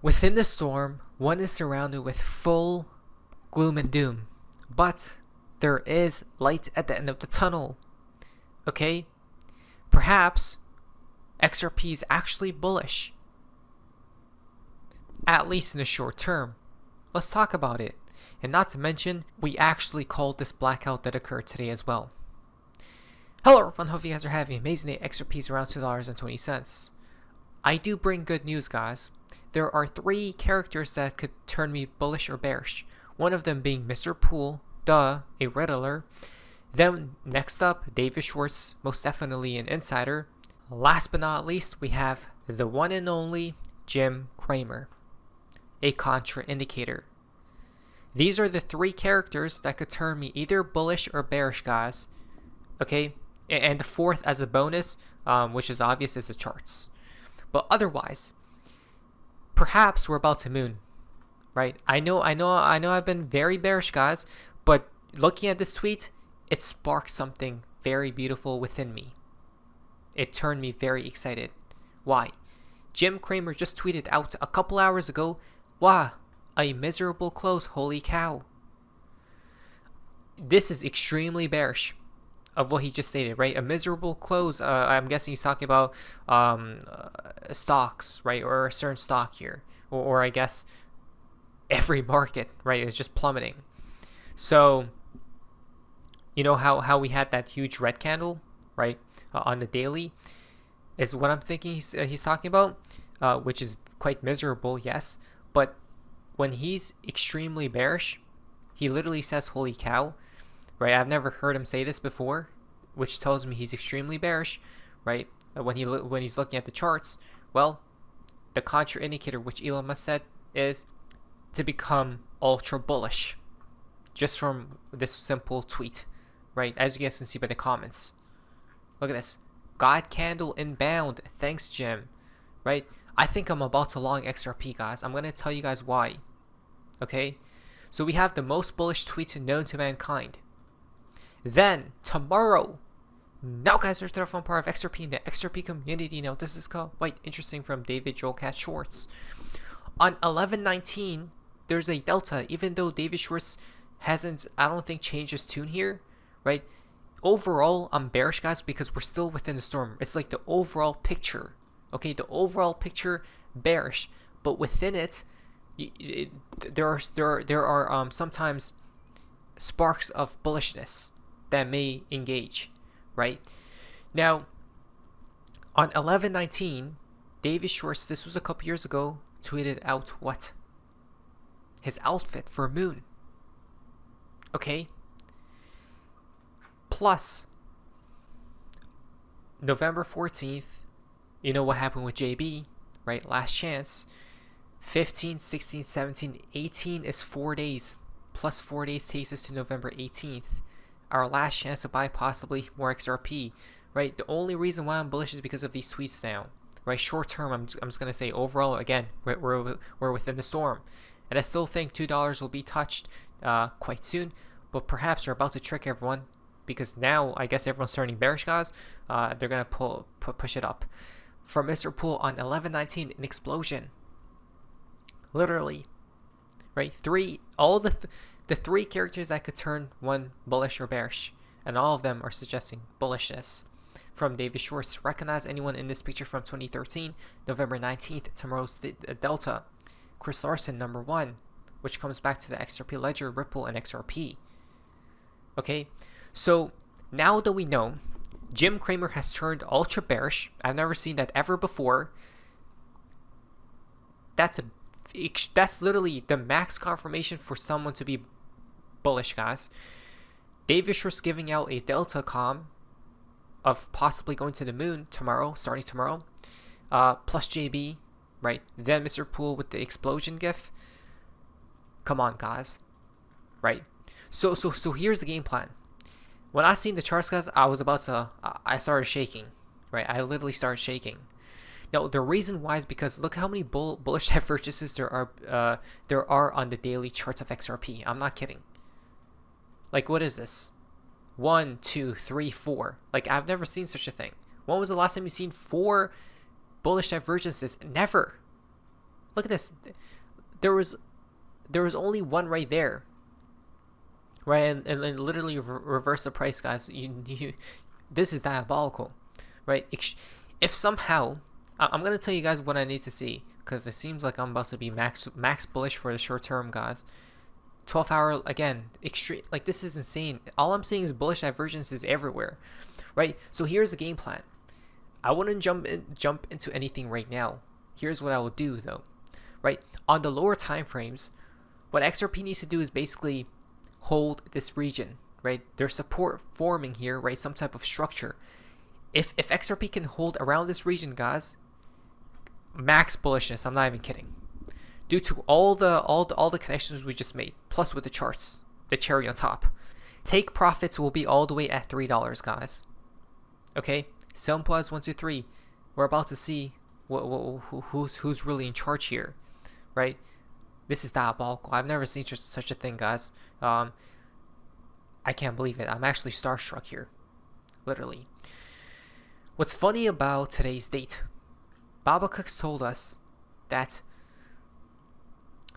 Within the storm, one is surrounded with full gloom and doom, but there is light at the end of the tunnel. Okay? Perhaps XRP is actually bullish, at least in the short term. Let's talk about it. And not to mention, we actually called this blackout that occurred today as well. Hello everyone, hope you guys are having an amazing day. XRP is around $2.20. I do bring good news, guys. There are 3 characters that could turn me bullish or bearish. One of them being Mr. Poole, a Riddler. Then next up, David Schwartz, most definitely an insider. Last but not least, we have the one and only Jim Cramer, a contraindicator. These are the 3 characters that could turn me either bullish or bearish, guys. Okay, and the 4th as a bonus, which is obvious, is the charts. But otherwise, perhaps we're about to moon, right? I know I've been very bearish, guys, but looking at this tweet, it sparked something very beautiful within me. It turned me very excited. Why? Jim Cramer just tweeted out a couple hours ago, "Wow, a miserable close, holy cow." This is extremely bearish of what he just stated, right? A miserable close. I'm guessing he's talking about stocks, right? Or a certain stock here. Or I guess every market, right? It's just plummeting. So, you know how we had that huge red candle, right? On the daily is what I'm thinking he's talking about, which is quite miserable, yes. But when he's extremely bearish, he literally says, "Holy cow," right? I've never heard him say this before, which tells me he's extremely bearish, right? When he's looking at the charts, well, the contraindicator, which Elon Musk said, is to become ultra bullish, just from this simple tweet, right? As you guys can see by the comments. Look at this. God candle inbound. Thanks, Jim. Right? I think I'm about to long XRP, guys. I'm going to tell you guys why. Okay? So we have the most bullish tweets known to mankind. Then, tomorrow, now guys, there's another fun part of XRP in the XRP community. Now, this is quite interesting from David Joel Cat Schwartz. On 11/19, there's a delta, even though David Schwartz hasn't, I don't think, changed his tune here, right? Overall, I'm bearish, guys, because we're still within the storm. It's like the overall picture, okay? The overall picture bearish, but within it, there are sometimes sparks of bullishness that may engage, right? Now, on 11/19, David Schwartz, this was a couple years ago, tweeted out what? His outfit for moon. Okay? Plus, November 14th, you know what happened with JB, right? Last chance. 15, 16, 17, 18 is 4 days. Plus 4 days takes us to November 18th. Our last chance to buy possibly more XRP, right? The only reason why I'm bullish is because of these tweets now, right? Short term, I'm just going to say overall, again, we're within the storm. And I still think $2 will be touched quite soon, but perhaps they're about to trick everyone, because now I guess everyone's turning bearish, guys. They're gonna push it up. From Mr. Poole on 11/19, an explosion. Literally, right? All the 3 characters that could turn one bullish or bearish, and all of them are suggesting bullishness. From David Schwartz, recognize anyone in this picture from 2013, November 19th, tomorrow's delta. Chris Larson, number 1, which comes back to the XRP ledger, Ripple, and XRP. Okay. So now that we know Jim Cramer has turned ultra bearish, I've never seen that ever before. That's literally the max confirmation for someone to be bullish, guys. David Schwartz giving out a delta com of possibly going to the moon tomorrow, starting tomorrow. Plus JB, right? Then Mr. Poole with the explosion gif. Come on, guys, right? So here's the game plan. When I seen the charts, guys, I started shaking, right? I literally started shaking. Now, the reason why is because look how many bullish divergences there are on the daily charts of XRP. I'm not kidding. Like, what is this? 1, 2, 3, 4. Like, I've never seen such a thing. When was the last time you've seen 4 bullish divergences? Never. Look at this. There was only one right there, right? And literally reverse the price, guys. This is diabolical, right? If somehow, I'm gonna tell you guys what I need to see, because it seems like I'm about to be max bullish for the short term, guys. 12-hour again, extreme. Like, this is insane. All I'm seeing is bullish divergences everywhere, right? So here's the game plan. I wouldn't jump into anything right now. Here's what I will do though, right? On the lower time frames, what XRP needs to do is basically hold this region, right? There's support forming here, right? Some type of structure. If XRP can hold around this region, guys, max bullishness. I'm not even kidding. Due to all the connections we just made, plus with the charts, the cherry on top. Take profits will be all the way at $3, guys. Okay, simple as 1, 2, 3. We're about to see who's really in charge here, right? This is diabolical. I've never seen such a thing, guys. I can't believe it. I'm actually starstruck here, literally. What's funny about today's date? Baba Cooks told us that,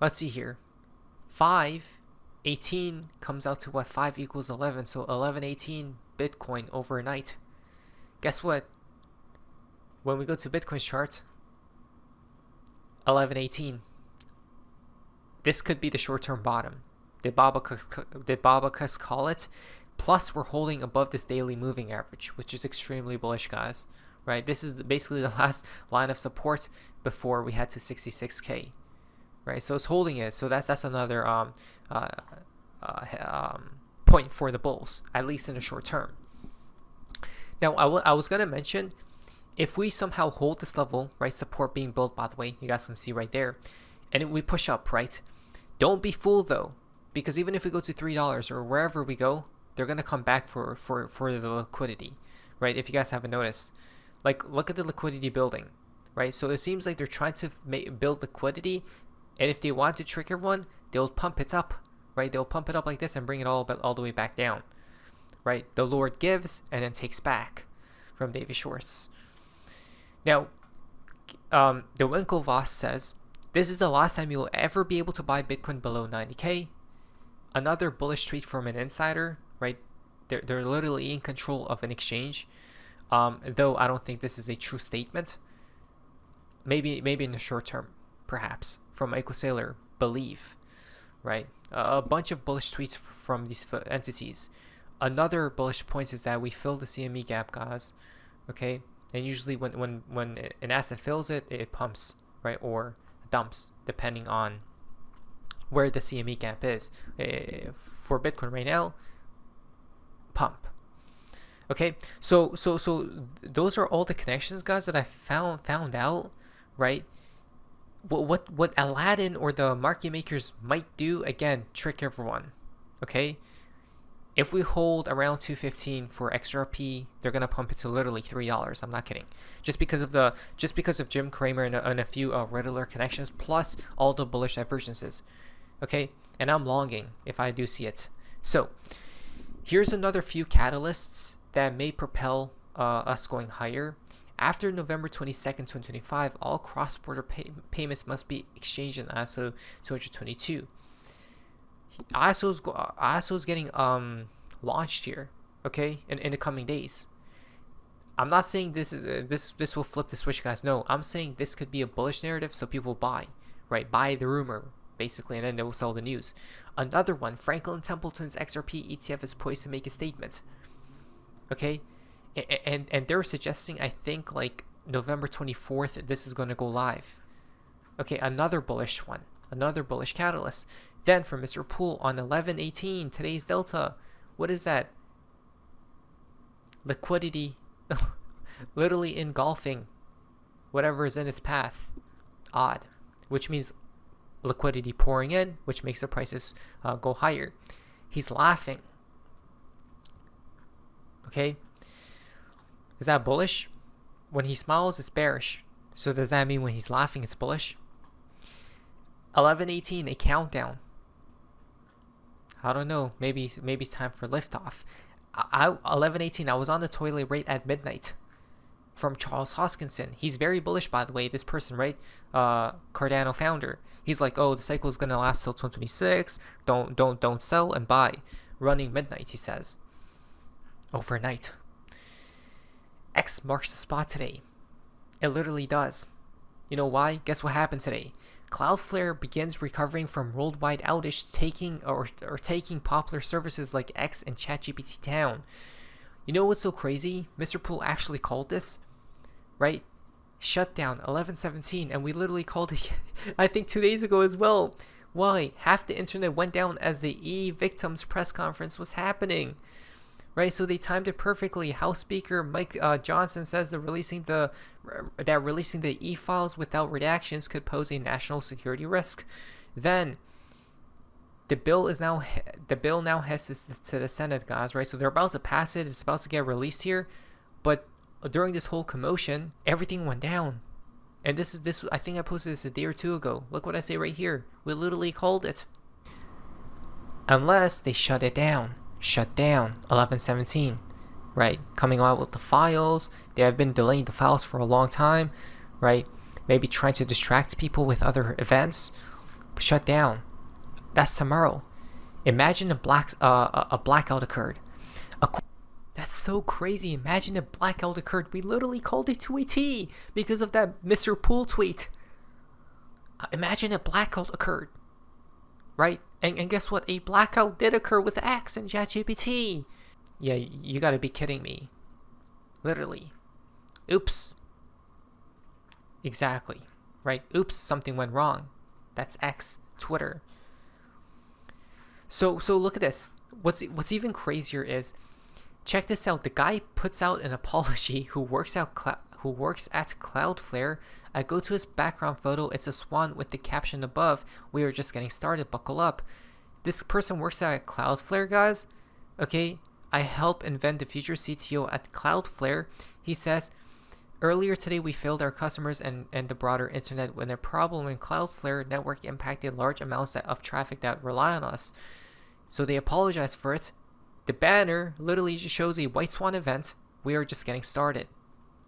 let's see here, 5/18 comes out to what? 5 equals 11, so 11/18 Bitcoin overnight. Guess what? When we go to Bitcoin's chart, 11/18. This could be the short-term bottom. Did Baba Cooks call it? Plus, we're holding above this daily moving average, which is extremely bullish, guys. Right? This is basically the last line of support before we head to 66K. Right? So it's holding it. So that's another point for the bulls, at least in the short term. Now, I was gonna mention, if we somehow hold this level, right? Support being built, by the way, you guys can see right there, and we push up, right? Don't be fooled though, because even if we go to $3 or wherever we go, they're gonna come back for the liquidity, right? If you guys haven't noticed, like, look at the liquidity building, right? So it seems like they're trying to build liquidity, and if they want to trick everyone, they'll pump it up, right? They'll pump it up like this and bring it all the way back down, right? The Lord gives and then takes back, from David Schwartz. Now, the Winklevoss says, this is the last time you'll ever be able to buy Bitcoin below 90K. Another bullish tweet from an insider, right? They're literally in control of an exchange. Though I don't think this is a true statement. Maybe in the short term, perhaps, from Michael Saylor, believe, right? A bunch of bullish tweets from these entities. Another bullish point is that we fill the CME gap, guys. Okay, and usually when an asset fills it, it pumps, right, or dumps, depending on where the CME gap is. For Bitcoin right now, pump. Okay, so those are all the connections, guys, that I found out, right? What Aladdin or the market makers might do, again, trick everyone. Okay, if we hold around 215 for XRP, they're gonna pump it to literally $3. I'm not kidding. Just because of Jim Cramer and a few regular connections, plus all the bullish divergences. Okay, and I'm longing if I do see it. So here's another few catalysts that may propel us going higher. After November 22nd, 2025, all cross-border payments must be exchanged in ISO 222. ISO is getting launched here, okay, in the coming days. I'm not saying this will flip the switch, guys. No, I'm saying this could be a bullish narrative, so people buy, right? Buy the rumor, basically, and then they will sell the news. Another one, Franklin Templeton's XRP ETF is poised to make a statement. Okay, and they're suggesting, I think, like November 24th, this is going to go live. Okay, another bullish one, another bullish catalyst. Then from Mr. Poole on 11/18, today's delta, what is that? Liquidity, literally engulfing whatever is in its path. Odd, which means liquidity pouring in, which makes the prices go higher. He's laughing. Okay, is that bullish? When he smiles, it's bearish. So does that mean when he's laughing, it's bullish? 11/18, a countdown. I don't know. Maybe it's time for liftoff. 11/18. I was on the toilet right at midnight. from Charles Hoskinson. He's very bullish, by the way, this person, right? Cardano founder. He's like, oh, the cycle is going to last till 2026. Don't sell and buy. Running midnight, he says. Overnight. X marks the spot today. It literally does. You know why? Guess what happened today? Cloudflare begins recovering from worldwide outage, taking popular services like X and ChatGPT down. You know what's so crazy? Mr. Poole actually called this, right? Shutdown 11/17, and we literally called it, I think, 2 days ago as well. Why? Half the internet went down as the victims press conference was happening, right? So they timed it perfectly. House Speaker Mike Johnson says that releasing the e-files without redactions could pose a national security risk. Then the bill now heads to the Senate, guys, right? So they're about to pass it. It's about to get released here, but during this whole commotion, everything went down. And this I think I posted this a day or two ago. Look what I say right here. We literally called it. Unless they shut it down. Shut down 11/17, right? Coming out with the files. They have been delaying the files for a long time, right? Maybe trying to distract people with other events. But shut down. That's tomorrow. Imagine a blackout occurred. That's so crazy. Imagine a blackout occurred. We literally called it to a T because of that Mr. Poole tweet. Imagine a blackout occurred, right? And guess what? A blackout did occur with X and ChatGPT. Yeah, you gotta be kidding me. Literally. Oops. Exactly. Right? Oops, something went wrong. That's X, Twitter. So look at this. What's even crazier is, check this out. The guy puts out an apology who works at Cloudflare. I go to his background photo. It's a swan with the caption above, "We are just getting started. Buckle up." This person works at Cloudflare, guys. Okay, I help invent the future CTO at Cloudflare. He says, earlier today we failed our customers and the broader internet when a problem in Cloudflare network impacted large amounts of traffic that rely on us. So they apologize for it. The banner literally just shows a white swan event. We are just getting started.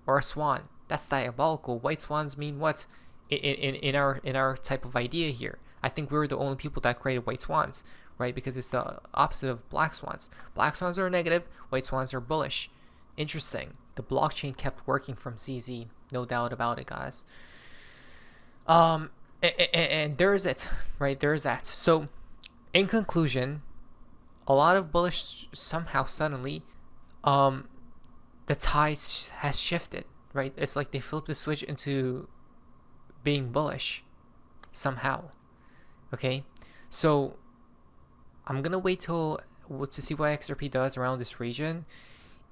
Or a swan. That's diabolical. White swans mean what in our type of idea here? I think we're the only people that created white swans, right? Because it's the opposite of black swans. Black swans are negative. White swans are bullish. Interesting. The blockchain kept working from CZ. No doubt about it, guys. And there's it, right? There's that. So, in conclusion, a lot of bullish somehow suddenly, the tide has shifted, right? It's like they flipped the switch into being bullish somehow. Okay, so I'm gonna wait to see what XRP does around this region,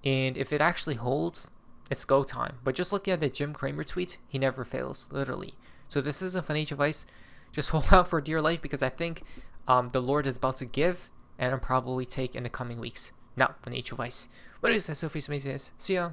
and if it actually holds, it's go time. But just looking at the Jim Cramer tweet, he never fails, literally. So this isn't financial advice. Just hold out for dear life, because I think the Lord is about to give, and I'll probably take in the coming weeks. Not financial advice. But it is Sophie's Amazing. See ya.